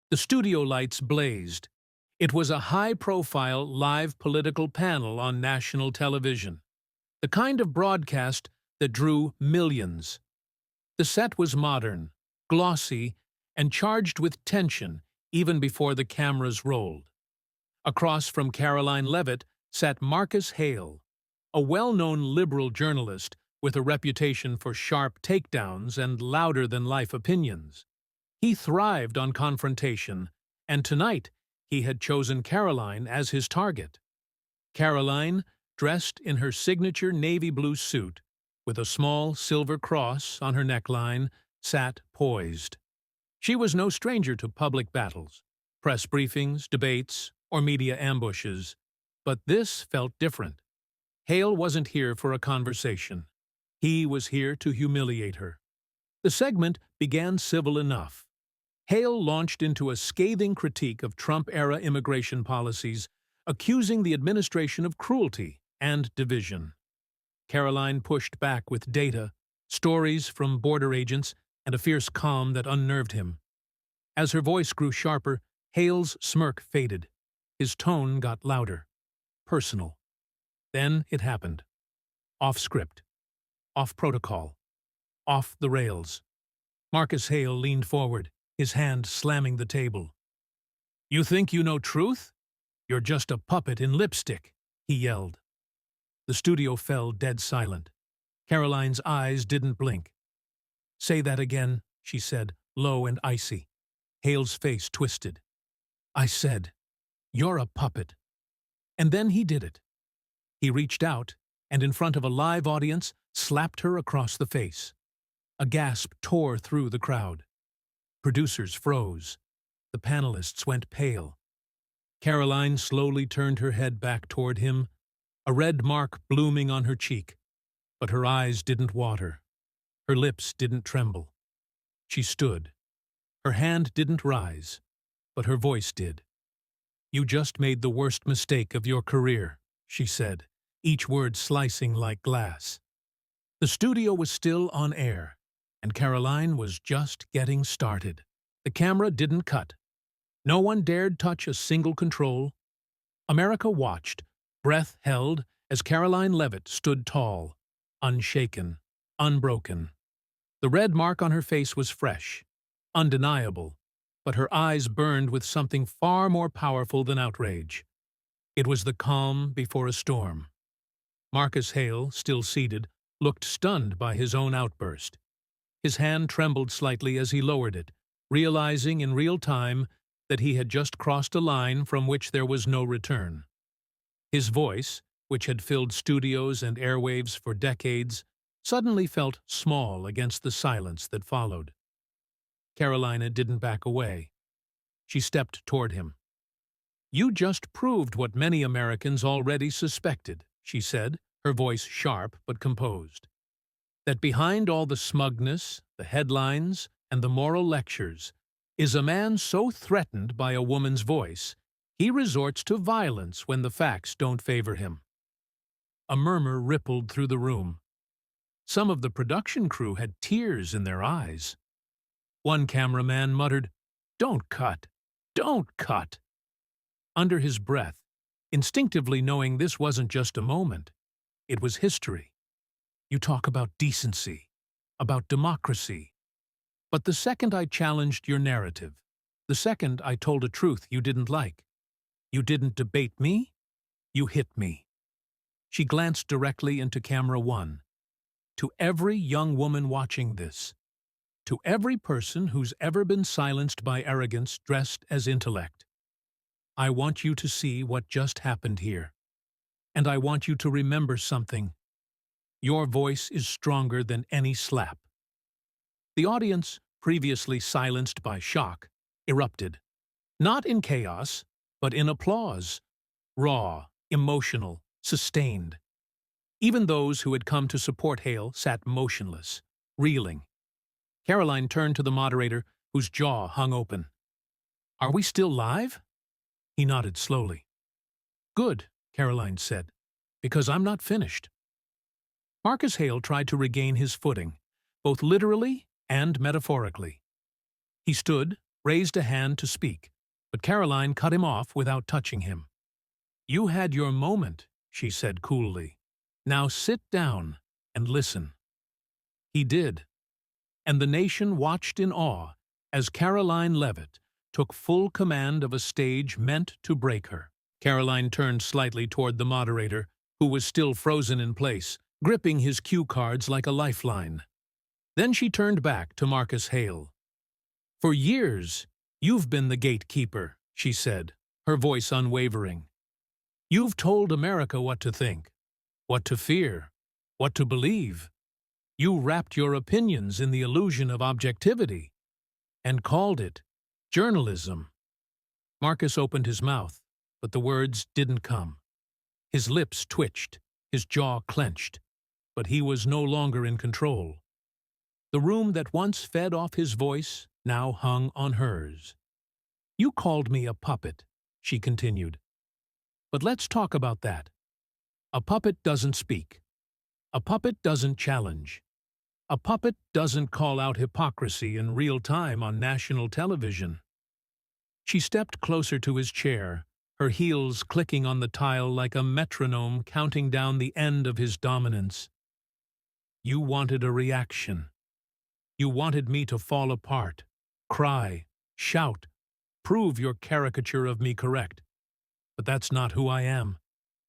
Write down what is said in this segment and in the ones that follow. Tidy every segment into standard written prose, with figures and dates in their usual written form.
The studio lights blazed. It was a high-profile live political panel on national television, the kind of broadcast that drew millions. The set was modern, glossy, and charged with tension even before the cameras rolled. Across from Karoline Leavitt sat Marcus Hale, a well-known liberal journalist with a reputation for sharp takedowns and louder-than-life opinions. He thrived on confrontation, and tonight he had chosen Karoline as his target. Karoline, dressed in her signature navy blue suit, with a small silver cross on her neckline, sat poised. She was no stranger to public battles, press briefings, debates, or media ambushes, but this felt different. Hale wasn't here for a conversation. He was here to humiliate her. The segment began civil enough. Hale launched into a scathing critique of Trump-era immigration policies, accusing the administration of cruelty and division. Karoline pushed back with data, stories from border agents, and a fierce calm that unnerved him. As her voice grew sharper, Hale's smirk faded. His tone got louder, personal. Then it happened. Off script, off protocol, off the rails. Marcus Hale leaned forward, his hand slamming the table. "You think you know truth? You're just a puppet in lipstick," he yelled. The studio fell dead silent. Karoline's eyes didn't blink. "Say that again," she said, low and icy. Hale's face twisted. "I said, you're a puppet." And then he did it. He reached out, and in front of a live audience, slapped her across the face. A gasp tore through the crowd. Producers froze. The panelists went pale. Karoline slowly turned her head back toward him, a red mark blooming on her cheek. But her eyes didn't water. Her lips didn't tremble. She stood. Her hand didn't rise, but her voice did. "You just made the worst mistake of your career," she said, each word slicing like glass. The studio was still on air, and Karoline was just getting started. The camera didn't cut. No one dared touch a single control. America watched, breath held, as Karoline Leavitt stood tall, unshaken, unbroken. The red mark on her face was fresh, undeniable, but her eyes burned with something far more powerful than outrage. It was the calm before a storm. Marcus Hale, still seated, looked stunned by his own outburst. His hand trembled slightly as he lowered it, realizing in real time that he had just crossed a line from which there was no return. His voice, which had filled studios and airwaves for decades, suddenly felt small against the silence that followed. Karoline didn't back away. She stepped toward him. "You just proved what many Americans already suspected," she said, her voice sharp but composed. "That behind all the smugness, the headlines, and the moral lectures is a man so threatened by a woman's voice, he resorts to violence when the facts don't favor him." A murmur rippled through the room. Some of the production crew had tears in their eyes. One cameraman muttered, "Don't cut! Don't cut!" Under his breath, instinctively knowing this wasn't just a moment, it was history. You talk about decency, about democracy. But the second I challenged your narrative, the second I told a truth you didn't like, you didn't debate me, you hit me. She glanced directly into camera one. To every young woman watching this, to every person who's ever been silenced by arrogance dressed as intellect, I want you to see what just happened here. And I want you to remember something. Your voice is stronger than any slap. The audience, previously silenced by shock, erupted. Not in chaos, but in applause. Raw, emotional, sustained. Even those who had come to support Hale sat motionless, reeling. Karoline turned to the moderator, whose jaw hung open. "Are we still live?" He nodded slowly. "Good," Karoline said, "because I'm not finished." Marcus Hale tried to regain his footing, both literally and metaphorically. He stood, raised a hand to speak, but Karoline cut him off without touching him. "You had your moment," she said coolly. "Now sit down and listen." He did, and the nation watched in awe as Karoline Leavitt took full command of a stage meant to break her. Karoline turned slightly toward the moderator, who was still frozen in place, gripping his cue cards like a lifeline. Then she turned back to Marcus Hale. "For years, you've been the gatekeeper," she said, her voice unwavering. "You've told America what to think, what to fear, what to believe. You wrapped your opinions in the illusion of objectivity and called it journalism." Marcus opened his mouth, but the words didn't come. His lips twitched, his jaw clenched, but he was no longer in control. The room that once fed off his voice now hung on hers. "You called me a puppet," she continued. "But let's talk about that. A puppet doesn't speak. A puppet doesn't challenge. A puppet doesn't call out hypocrisy in real time on national television." She stepped closer to his chair, her heels clicking on the tile like a metronome counting down the end of his dominance. "You wanted a reaction. You wanted me to fall apart, cry, shout, prove your caricature of me correct. But that's not who I am.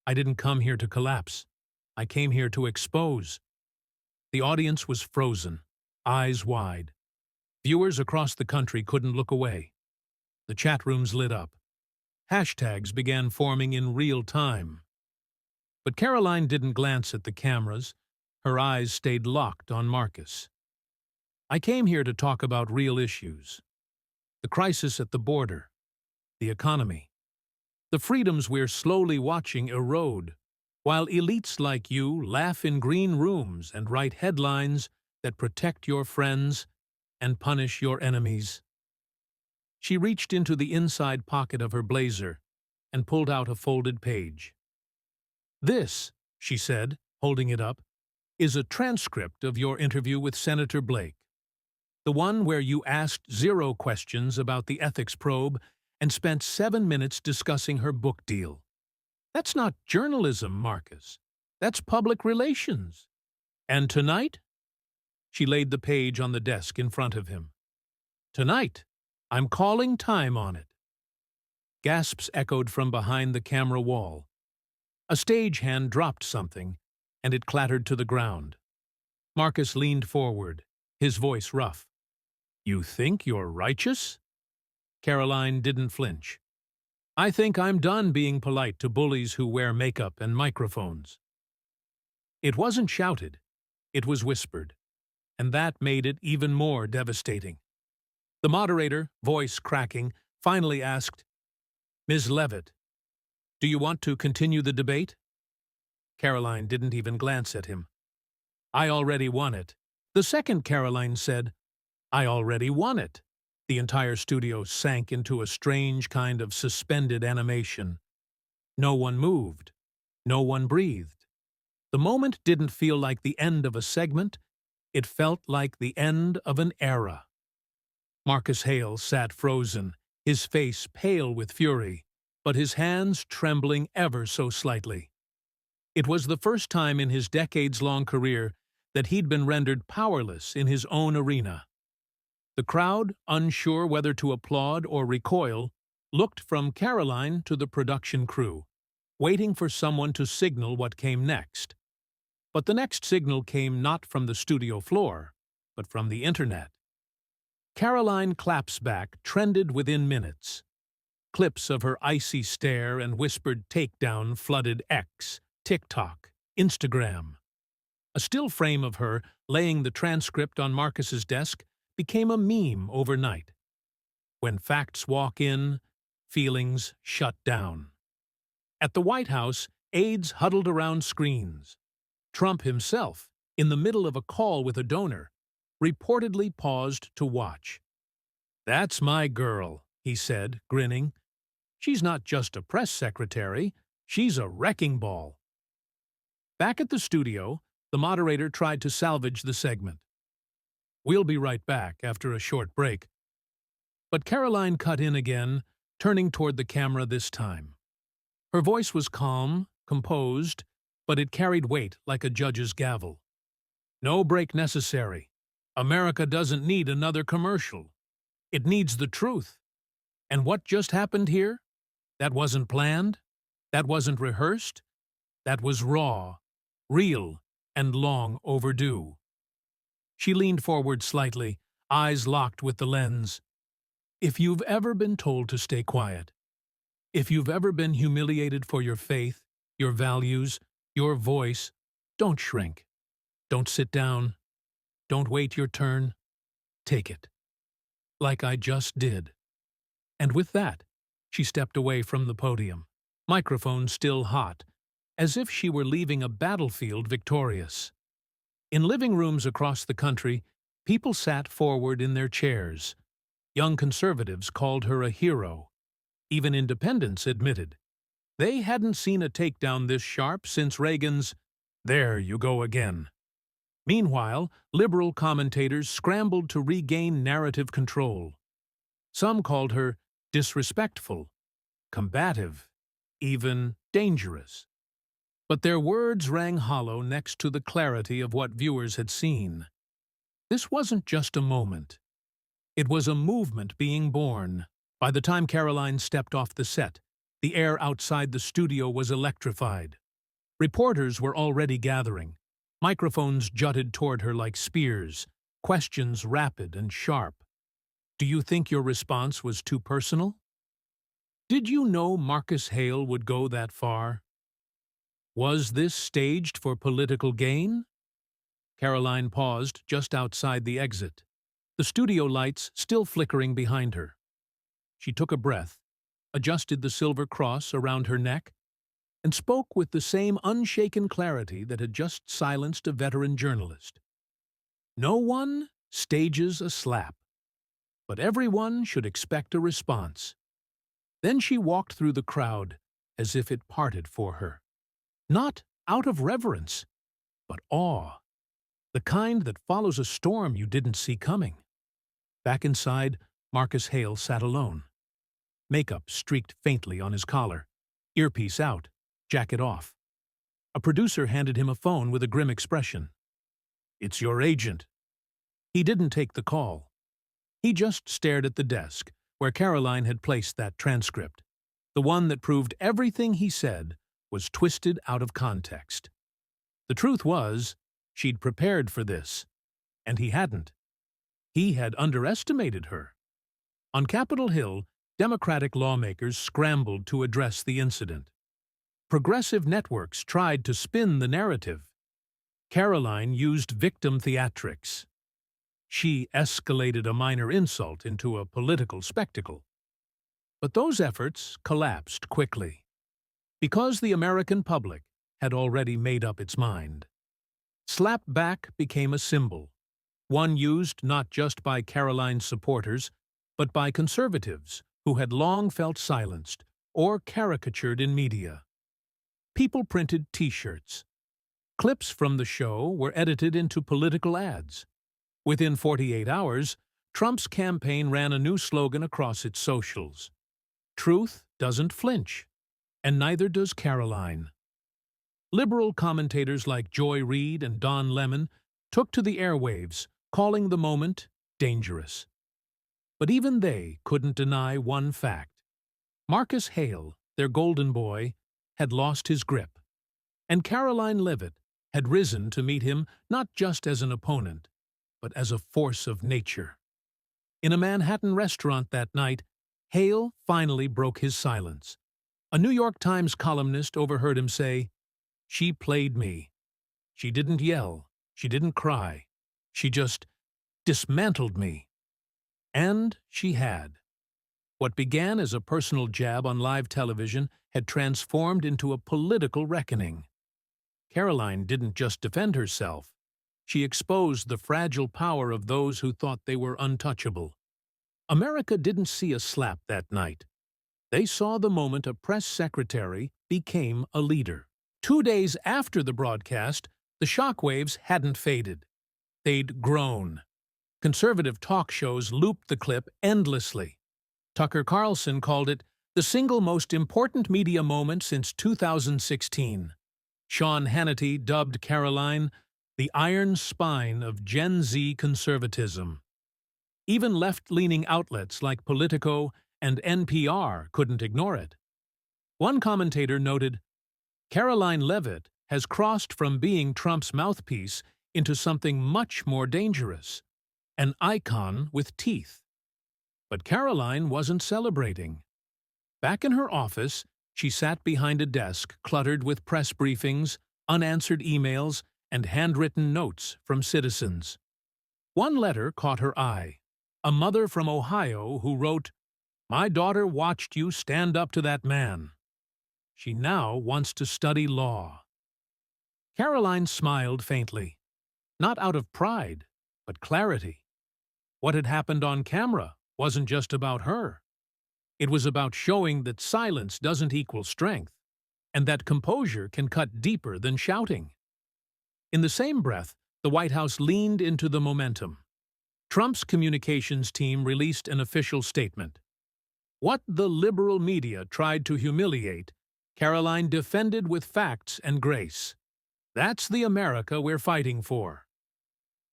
I didn't come here to collapse. I came here to expose." The audience was frozen, eyes wide. Viewers across the country couldn't look away. The chat rooms lit up. Hashtags began forming in real time. But Karoline didn't glance at the cameras. Her eyes stayed locked on Marcus. "I came here to talk about real issues. The crisis at the border, the economy, the freedoms we're slowly watching erode, while elites like you laugh in green rooms and write headlines that protect your friends and punish your enemies." She reached into the inside pocket of her blazer and pulled out a folded page. "This," she said, holding it up, "is a transcript of your interview with Senator Blake. The one where you asked 0 questions about the ethics probe and spent 7 minutes discussing her book deal. That's not journalism, Marcus. That's public relations. And tonight?" She laid the page on the desk in front of him. "Tonight, I'm calling time on it." Gasps echoed from behind the camera wall. A stagehand dropped something, and it clattered to the ground. Marcus leaned forward, his voice rough. "You think you're righteous?" Karoline didn't flinch. "I think I'm done being polite to bullies who wear makeup and microphones." It wasn't shouted, it was whispered, and that made it even more devastating. The moderator, voice cracking, finally asked, "Ms. Leavitt, do you want to continue the debate?" Karoline didn't even glance at him. "I already won it." The second Karoline said, "I already won it." The entire studio sank into a strange kind of suspended animation. No one moved. No one breathed. The moment didn't feel like the end of a segment. It felt like the end of an era. Marcus Hale sat frozen, his face pale with fury, but his hands trembling ever so slightly. It was the first time in his decades-long career that he'd been rendered powerless in his own arena. The crowd, unsure whether to applaud or recoil, looked from Karoline to the production crew, waiting for someone to signal what came next. But the next signal came not from the studio floor, but from the internet. Karoline Clapsback trended within minutes. Clips of her icy stare and whispered takedown flooded X, TikTok, Instagram. A still frame of her laying the transcript on Marcus's desk became a meme overnight. When facts walk in, feelings shut down. At the White House, aides huddled around screens. Trump himself, in the middle of a call with a donor, reportedly paused to watch. "That's my girl," he said, grinning. "She's not just a press secretary, she's a wrecking ball." Back at the studio, the moderator tried to salvage the segment. "We'll be right back after a short break." But Karoline cut in again, turning toward the camera this time. Her voice was calm, composed, but it carried weight like a judge's gavel. No break necessary. America doesn't need another commercial. It needs the truth. And what just happened here? That wasn't planned. That wasn't rehearsed. That was raw, real, and long overdue. She leaned forward slightly, eyes locked with the lens. If you've ever been told to stay quiet, if you've ever been humiliated for your faith, your values, your voice, don't shrink. Don't sit down. Don't wait your turn. Take it. Like I just did. And with that, she stepped away from the podium, microphone still hot, as if she were leaving a battlefield victorious. In living rooms across the country, people sat forward in their chairs. Young conservatives called her a hero. Even independents admitted they hadn't seen a takedown this sharp since Reagan's "There you go again." Meanwhile, liberal commentators scrambled to regain narrative control. Some called her disrespectful, combative, even dangerous. But their words rang hollow next to the clarity of what viewers had seen. This wasn't just a moment. It was a movement being born. By the time Karoline stepped off the set, the air outside the studio was electrified. Reporters were already gathering. Microphones jutted toward her like spears, questions rapid and sharp. Do you think your response was too personal? Did you know Marcus Hale would go that far? Was this staged for political gain? Karoline paused just outside the exit, the studio lights still flickering behind her. She took a breath, adjusted the silver cross around her neck, and spoke with the same unshaken clarity that had just silenced a veteran journalist. No one stages a slap, but everyone should expect a response. Then she walked through the crowd as if it parted for her. Not out of reverence, but awe, the kind that follows a storm you didn't see coming. Back inside, Marcus Hale sat alone. Makeup streaked faintly on his collar, earpiece out, jacket off. A producer handed him a phone with a grim expression. "It's your agent." He didn't take the call. He just stared at the desk, where Karoline had placed that transcript, the one that proved everything he said was twisted out of context. The truth was, she'd prepared for this, and he hadn't. He had underestimated her. On Capitol Hill, Democratic lawmakers scrambled to address the incident. Progressive networks tried to spin the narrative. Karoline used victim theatrics. She escalated a minor insult into a political spectacle. But those efforts collapsed quickly, because the American public had already made up its mind. Slap back became a symbol, one used not just by Karoline's supporters, but by conservatives who had long felt silenced or caricatured in media. People printed T-shirts. Clips from the show were edited into political ads. Within 48 hours, Trump's campaign ran a new slogan across its socials. Truth doesn't flinch, and neither does Karoline. Liberal commentators like Joy Reid and Don Lemon took to the airwaves, calling the moment dangerous. But even they couldn't deny one fact. Marcus Hale, their golden boy, had lost his grip, and Karoline Leavitt had risen to meet him not just as an opponent, but as a force of nature. In a Manhattan restaurant that night, Hale finally broke his silence. A New York Times columnist overheard him say, "She played me. She didn't yell. She didn't cry. She just dismantled me." And she had. What began as a personal jab on live television had transformed into a political reckoning. Karoline didn't just defend herself. She exposed the fragile power of those who thought they were untouchable. America didn't see a slap that night. They saw the moment a press secretary became a leader. 2 days after the broadcast, the shockwaves hadn't faded. They'd grown. Conservative talk shows looped the clip endlessly. Tucker Carlson called it the single most important media moment since 2016. Sean Hannity dubbed Karoline the iron spine of Gen Z conservatism. Even left-leaning outlets like Politico and NPR couldn't ignore it. One commentator noted, Karoline Leavitt has crossed from being Trump's mouthpiece into something much more dangerous, an icon with teeth. But Karoline wasn't celebrating. Back in her office, she sat behind a desk cluttered with press briefings, unanswered emails, and handwritten notes from citizens. One letter caught her eye. A mother from Ohio who wrote, "My daughter watched you stand up to that man. She now wants to study law." Karoline smiled faintly, not out of pride, but clarity. What had happened on camera wasn't just about her. It was about showing that silence doesn't equal strength, and that composure can cut deeper than shouting. In the same breath, the White House leaned into the momentum. Trump's communications team released an official statement. What the liberal media tried to humiliate, Karoline defended with facts and grace. That's the America we're fighting for.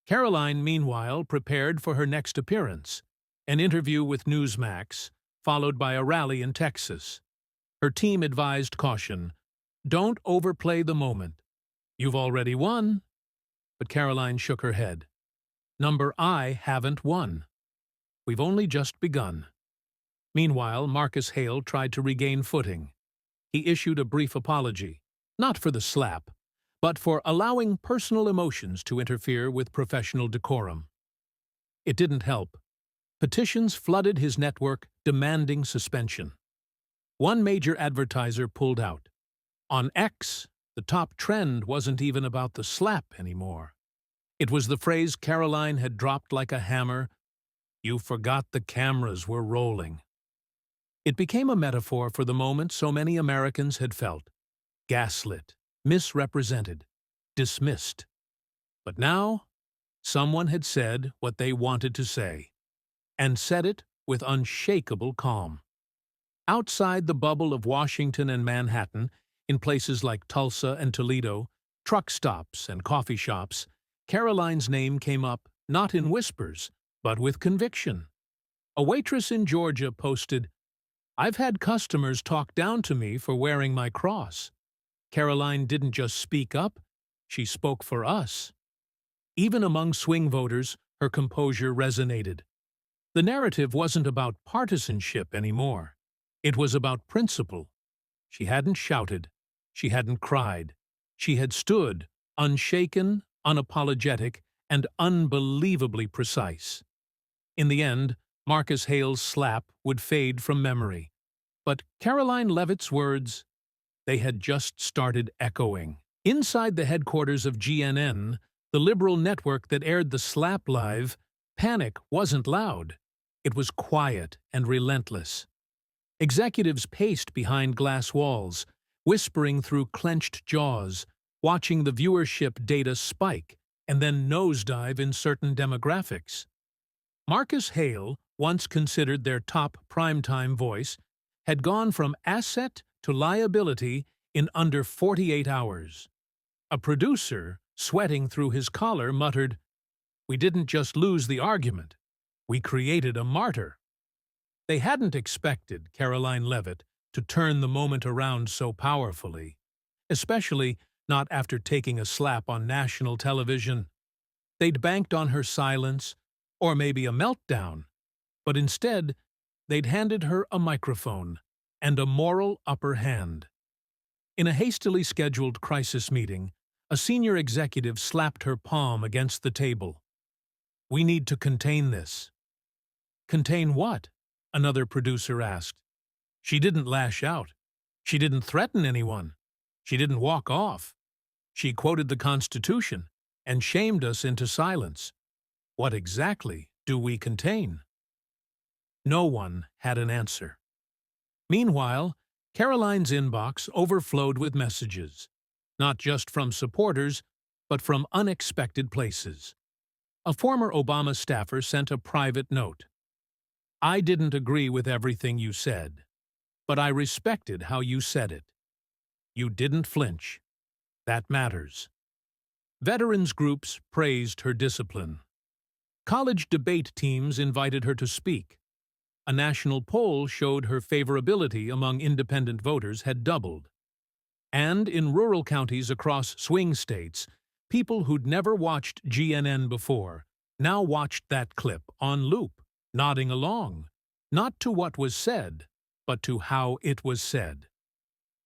Karoline, meanwhile, prepared for her next appearance, an interview with Newsmax, followed by a rally in Texas. Her team advised caution. Don't overplay the moment. You've already won. But Karoline shook her head. I haven't won. We've only just begun. Meanwhile, Marcus Hale tried to regain footing. He issued a brief apology, not for the slap, but for allowing personal emotions to interfere with professional decorum. It didn't help. Petitions flooded his network demanding suspension. One major advertiser pulled out. On X, the top trend wasn't even about the slap anymore. It was the phrase Karoline had dropped like a hammer, "You forgot the cameras were rolling." It became a metaphor for the moment so many Americans had felt. Gaslit, misrepresented, dismissed. But now, someone had said what they wanted to say, and said it with unshakable calm. Outside the bubble of Washington and Manhattan, in places like Tulsa and Toledo, truck stops and coffee shops, Karoline's name came up not in whispers, but with conviction. A waitress in Georgia posted, "I've had customers talk down to me for wearing my cross." Karoline didn't just speak up, she spoke for us. Even among swing voters, her composure resonated. The narrative wasn't about partisanship anymore. It was about principle. She hadn't shouted. She hadn't cried. She had stood, unshaken, unapologetic, and unbelievably precise. In the end, Marcus Hale's slap would fade from memory. But Karoline Leavitt's words, they had just started echoing. Inside the headquarters of GNN, the liberal network that aired the slap live, panic wasn't loud. It was quiet and relentless. Executives paced behind glass walls, whispering through clenched jaws, watching the viewership data spike and then nosedive in certain demographics. Marcus Hale, once considered their top primetime voice, had gone from asset to liability in under 48 hours. A producer, sweating through his collar, muttered, "We didn't just lose the argument, we created a martyr." They hadn't expected Karoline Leavitt to turn the moment around so powerfully, especially not after taking a slap on national television. They'd banked on her silence, or maybe a meltdown, but instead, they'd handed her a microphone and a moral upper hand. In a hastily scheduled crisis meeting, a senior executive slapped her palm against the table. "We need to contain this." "Contain what?" another producer asked. "She didn't lash out. She didn't threaten anyone. She didn't walk off. She quoted the Constitution and shamed us into silence. What exactly do we contain?" No one had an answer. Meanwhile, Karoline's inbox overflowed with messages, not just from supporters, but from unexpected places. A former Obama staffer sent a private note. I didn't agree with everything you said, but I respected how you said it. You didn't flinch. That matters. Veterans groups praised her discipline. College debate teams invited her to speak. A national poll showed her favorability among independent voters had doubled. And in rural counties across swing states, people who'd never watched GNN before now watched that clip on loop, nodding along, not to what was said, but to how it was said.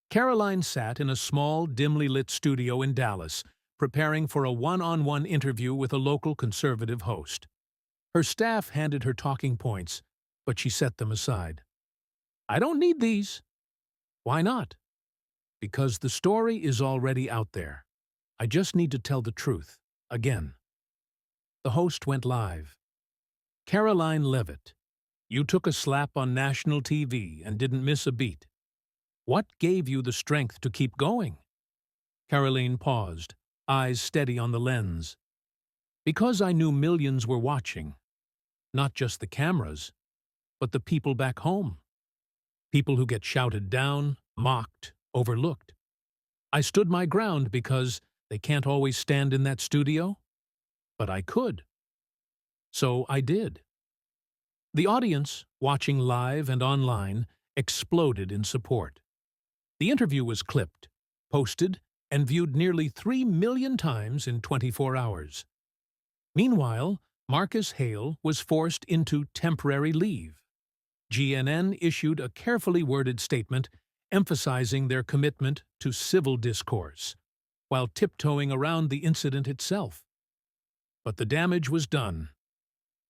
Karoline sat in a small, dimly lit studio in Dallas, preparing for a one-on-one interview with a local conservative host. Her staff handed her talking points, but she set them aside. I don't need these. Why not? Because the story is already out there. I just need to tell the truth, again. The host went live. Karoline Leavitt, you took a slap on national TV and didn't miss a beat. What gave you the strength to keep going? Karoline paused, eyes steady on the lens. Because I knew millions were watching. Not just the cameras, but the people back home. People who get shouted down, mocked, overlooked. I stood my ground because they can't always stand in that studio, but I could. So I did. The audience, watching live and online, exploded in support. The interview was clipped, posted, and viewed nearly 3 million times in 24 hours. Meanwhile, Marcus Hale was forced into temporary leave. GNN issued a carefully worded statement emphasizing their commitment to civil discourse, while tiptoeing around the incident itself. But the damage was done.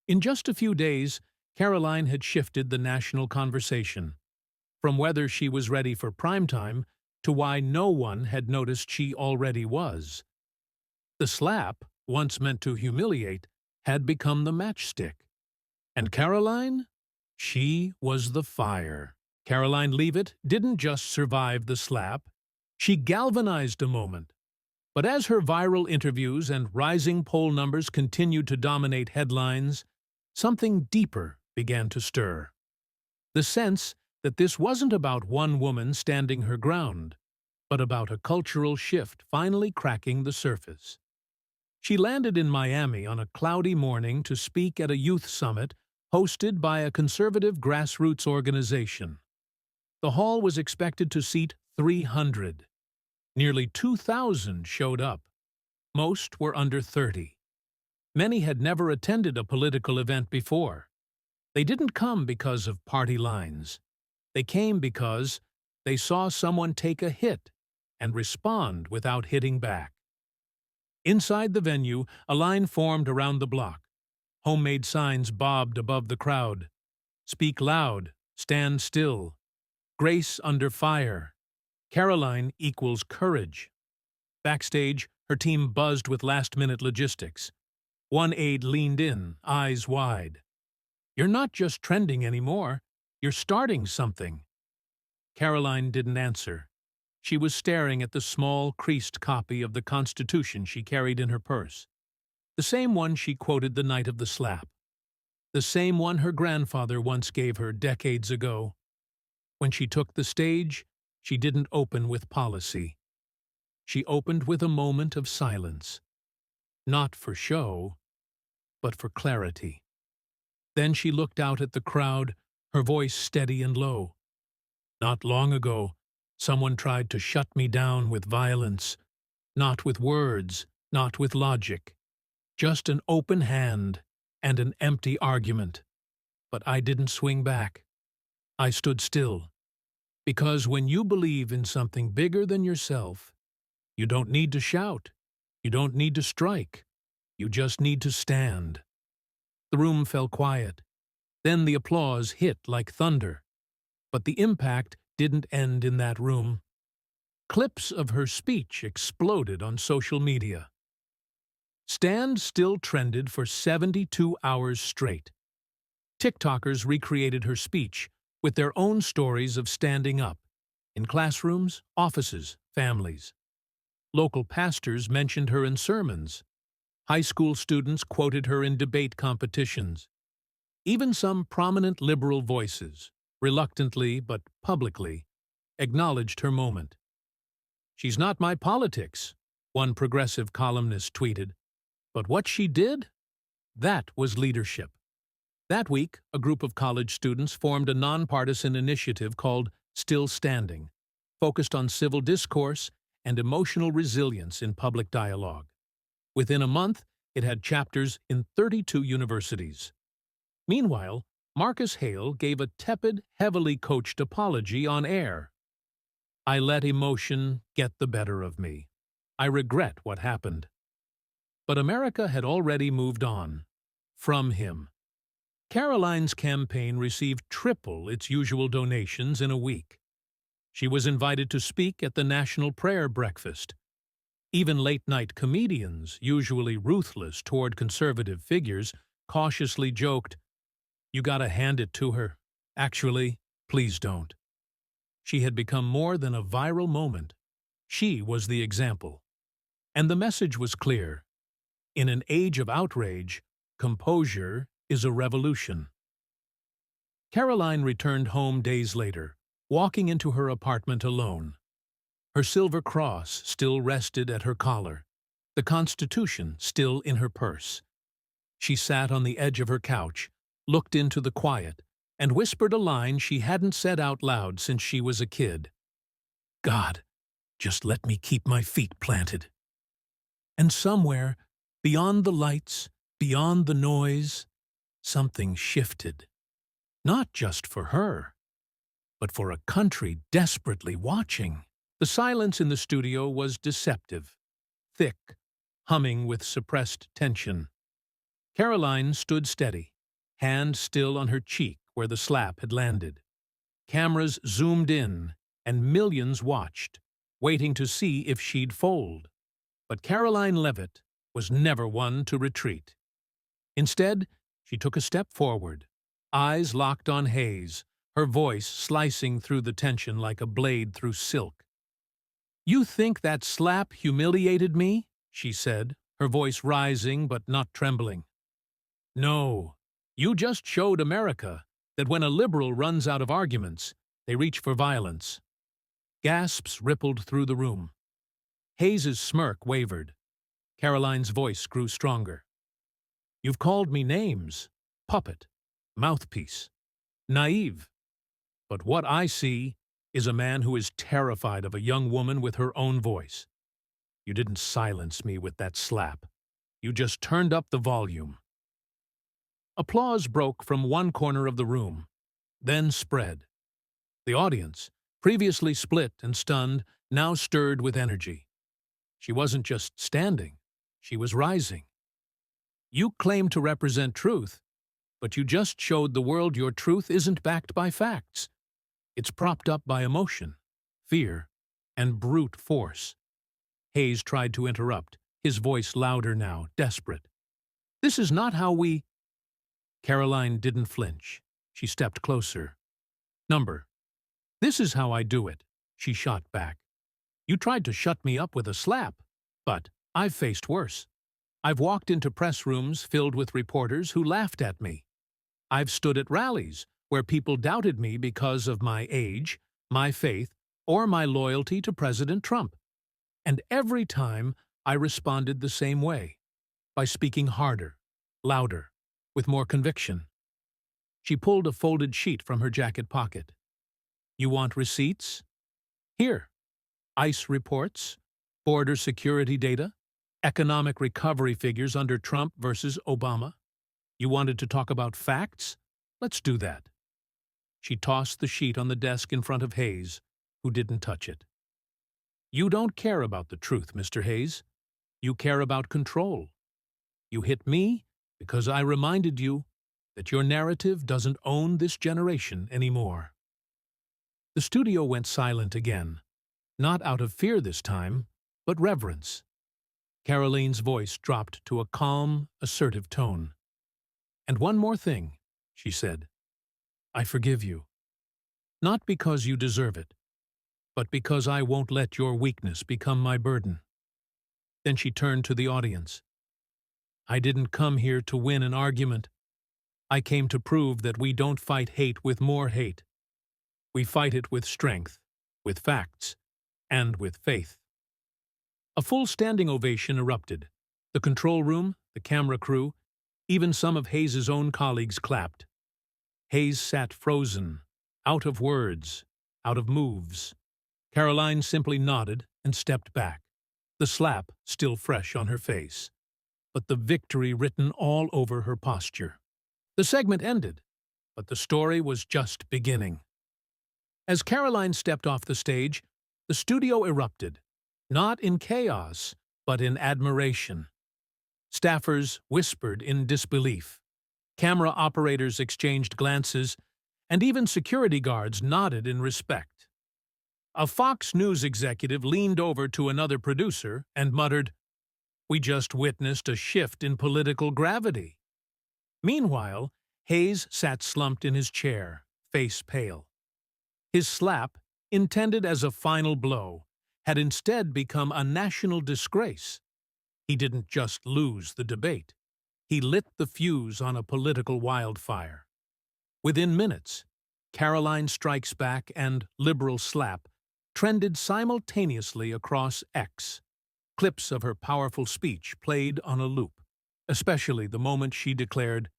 In just a few days, Karoline had shifted the national conversation, from whether she was ready for primetime to why no one had noticed she already was. The slap, once meant to humiliate, had become the matchstick. And Karoline? She was the fire. Karoline Leavitt didn't just survive the slap, she galvanized a moment. But as her viral interviews and rising poll numbers continued to dominate headlines, something deeper began to stir. The sense that this wasn't about one woman standing her ground, but about a cultural shift finally cracking the surface. She landed in Miami on a cloudy morning to speak at a youth summit hosted by a conservative grassroots organization. The hall was expected to seat 300. Nearly 2,000 showed up. Most were under 30. Many had never attended a political event before. They didn't come because of party lines. They came because they saw someone take a hit and respond without hitting back. Inside the venue, a line formed around the block. Homemade signs bobbed above the crowd. Speak loud, stand still. Grace under fire. Karoline equals courage. Backstage, her team buzzed with last-minute logistics. One aide leaned in, eyes wide. You're not just trending anymore. You're starting something. Karoline didn't answer. She was staring at the small, creased copy of the Constitution she carried in her purse. The same one she quoted the night of the slap. The same one her grandfather once gave her decades ago. When she took the stage, she didn't open with policy. She opened with a moment of silence. Not for show, but for clarity. Then she looked out at the crowd, her voice steady and low. Not long ago, someone tried to shut me down with violence. Not with words, not with logic. Just an open hand and an empty argument. But I didn't swing back. I stood still. Because when you believe in something bigger than yourself, you don't need to shout. You don't need to strike. You just need to stand. The room fell quiet. Then the applause hit like thunder. But the impact didn't end in that room. Clips of her speech exploded on social media. Stand Still trended for 72 hours straight. TikTokers recreated her speech with their own stories of standing up, in classrooms, offices, families. Local pastors mentioned her in sermons. High school students quoted her in debate competitions. Even some prominent liberal voices, reluctantly but publicly, acknowledged her moment. "She's not my politics," one progressive columnist tweeted. "But what she did? That was leadership." That week, a group of college students formed a nonpartisan initiative called Still Standing, focused on civil discourse and emotional resilience in public dialogue. Within a month, it had chapters in 32 universities. Meanwhile, Marcus Hale gave a tepid, heavily coached apology on air. "I let emotion get the better of me. I regret what happened." But America had already moved on. From him. Karoline's campaign received triple its usual donations in a week. She was invited to speak at the National Prayer Breakfast. Even late-night comedians, usually ruthless toward conservative figures, cautiously joked, "You gotta hand it to her. Actually, please don't." She had become more than a viral moment. She was the example. And the message was clear. In an age of outrage, composure is a revolution. Karoline returned home days later, walking into her apartment alone. Her silver cross still rested at her collar, the Constitution still in her purse. She sat on the edge of her couch, looked into the quiet, and whispered a line she hadn't said out loud since she was a kid. "God, just let me keep my feet planted." And somewhere, beyond the lights, beyond the noise, something shifted. Not just for her, but for a country desperately watching. The silence in the studio was deceptive, thick, humming with suppressed tension. Karoline stood steady, hand still on her cheek where the slap had landed. Cameras zoomed in, and millions watched, waiting to see if she'd fold. But Karoline Leavitt was never one to retreat. Instead, she took a step forward, eyes locked on Hayes, her voice slicing through the tension like a blade through silk. "You think that slap humiliated me?" she said, her voice rising but not trembling. "No, you just showed America that when a liberal runs out of arguments, they reach for violence." Gasps rippled through the room. Hayes's smirk wavered. Karoline's voice grew stronger. "You've called me names. Puppet. Mouthpiece. Naive. But what I see is a man who is terrified of a young woman with her own voice. You didn't silence me with that slap. You just turned up the volume." Applause broke from one corner of the room, then spread. The audience, previously split and stunned, now stirred with energy. She wasn't just standing, she was rising. "You claim to represent truth, but you just showed the world your truth isn't backed by facts. It's propped up by emotion, fear, and brute force." Hayes tried to interrupt, his voice louder now, desperate. "This is not how we—" Karoline didn't flinch. She stepped closer. "Number. This is how I do it," she shot back. "You tried to shut me up with a slap, but I've faced worse. I've walked into press rooms filled with reporters who laughed at me. I've stood at rallies where people doubted me because of my age, my faith, or my loyalty to President Trump. And every time I responded the same way, by speaking harder, louder, with more conviction." She pulled a folded sheet from her jacket pocket. "You want receipts? Here. ICE reports, border security data, economic recovery figures under Trump versus Obama. You wanted to talk about facts? Let's do that." She tossed the sheet on the desk in front of Hayes, who didn't touch it. "You don't care about the truth, Mr. Hayes. You care about control. You hit me because I reminded you that your narrative doesn't own this generation anymore." The studio went silent again, not out of fear this time, but reverence. Karoline's voice dropped to a calm, assertive tone. "And one more thing," she said. "I forgive you. Not because you deserve it, but because I won't let your weakness become my burden." Then she turned to the audience. "I didn't come here to win an argument. I came to prove that we don't fight hate with more hate. We fight it with strength, with facts, and with faith. A full standing ovation erupted. The control room, the camera crew, even some of Hayes' own colleagues clapped. Hayes sat frozen, out of words, out of moves. Karoline simply nodded and stepped back, the slap still fresh on her face, but the victory written all over her posture. The segment ended, but the story was just beginning. As Karoline stepped off the stage, the studio erupted, not in chaos, but in admiration. Staffers whispered in disbelief. Camera operators exchanged glances, and even security guards nodded in respect. A Fox News executive leaned over to another producer and muttered, "We just witnessed a shift in political gravity." Meanwhile, Hayes sat slumped in his chair, face pale. His slap, intended as a final blow, had instead become a national disgrace. He didn't just lose the debate. He lit the fuse on a political wildfire. Within minutes, Karoline Strikes Back and Liberal Slap trended simultaneously across X. Clips of her powerful speech played on a loop, especially the moment she declared,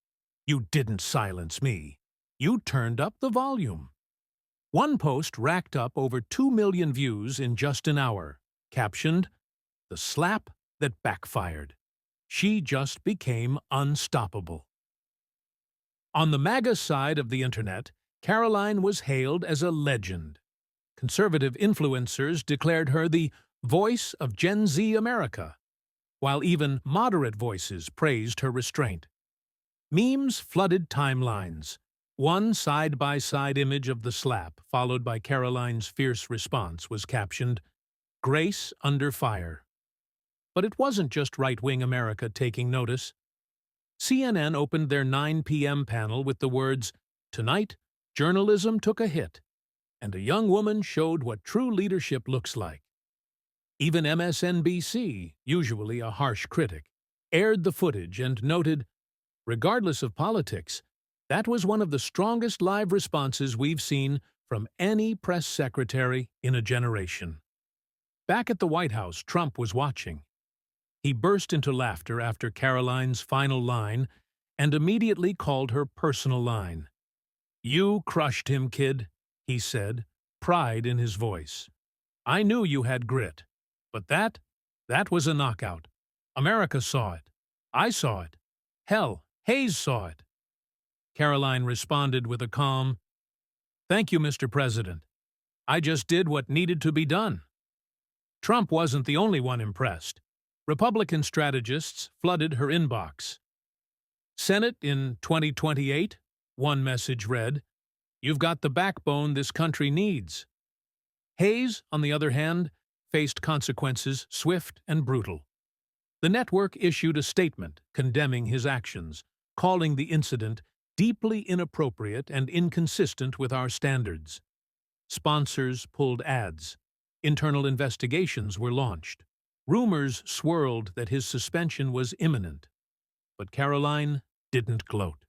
"You didn't silence me. You turned up the volume." One post racked up over 2 million views in just an hour, captioned, "The slap that backfired. She just became unstoppable." On the MAGA side of the internet, Karoline was hailed as a legend. Conservative influencers declared her the voice of Gen Z America, while even moderate voices praised her restraint. Memes flooded timelines. One side-by-side image of the slap, followed by Karoline's fierce response, was captioned, "Grace under fire." But it wasn't just right-wing America taking notice. CNN opened their 9 p.m. panel with the words, "Tonight, journalism took a hit, and a young woman showed what true leadership looks like." Even MSNBC, usually a harsh critic, aired the footage and noted, "Regardless of politics, that was one of the strongest live responses we've seen from any press secretary in a generation." Back at the White House, Trump was watching. He burst into laughter after Karoline's final line and immediately called her personal line. "You crushed him, kid," he said, pride in his voice. "I knew you had grit, but that was a knockout. America saw it. I saw it. Hell, Hayes saw it." Karoline responded with a calm, "Thank you, Mr. President. I just did what needed to be done." Trump wasn't the only one impressed. Republican strategists flooded her inbox. "Senate in 2028, one message read, "You've got the backbone this country needs." Hayes, on the other hand, faced consequences swift and brutal. The network issued a statement condemning his actions, calling the incident deeply inappropriate and inconsistent with our standards. Sponsors pulled ads. Internal investigations were launched. Rumors swirled that his suspension was imminent. But Karoline didn't gloat.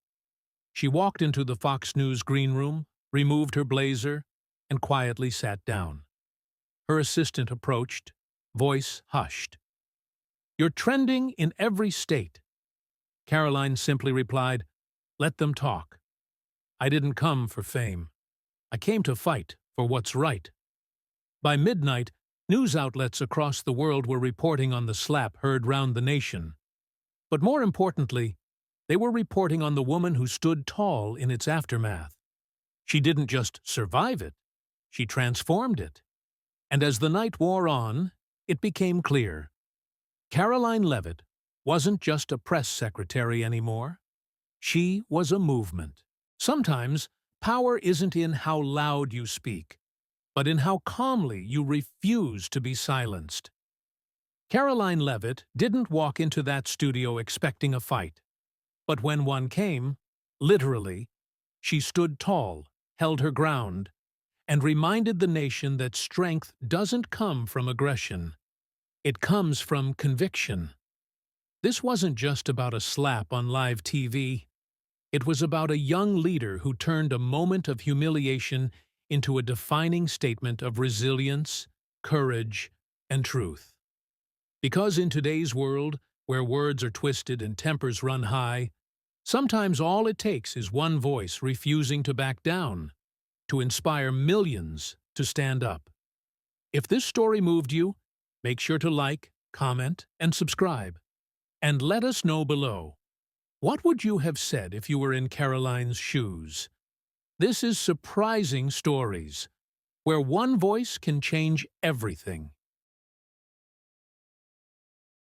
She walked into the Fox News green room, removed her blazer, and quietly sat down. Her assistant approached, voice hushed. "You're trending in every state." Karoline simply replied, "Let them talk. I didn't come for fame. I came to fight for what's right." By midnight, news outlets across the world were reporting on the slap heard round the nation. But more importantly, they were reporting on the woman who stood tall in its aftermath. She didn't just survive it, she transformed it. And as the night wore on, it became clear. Karoline Leavitt wasn't just a press secretary anymore. She was a movement. Sometimes, power isn't in how loud you speak, but in how calmly you refuse to be silenced. Karoline Leavitt didn't walk into that studio expecting a fight. But when one came, literally, she stood tall, held her ground, and reminded the nation that strength doesn't come from aggression. It comes from conviction. This wasn't just about a slap on live TV. It was about a young leader who turned a moment of humiliation into a defining statement of resilience, courage, and truth. Because in today's world, where words are twisted and tempers run high, sometimes all it takes is one voice refusing to back down, to inspire millions to stand up. If this story moved you, make sure to like, comment, and subscribe. And let us know below. What would you have said if you were in Karoline's shoes? This is Surprising Stories, where one voice can change everything.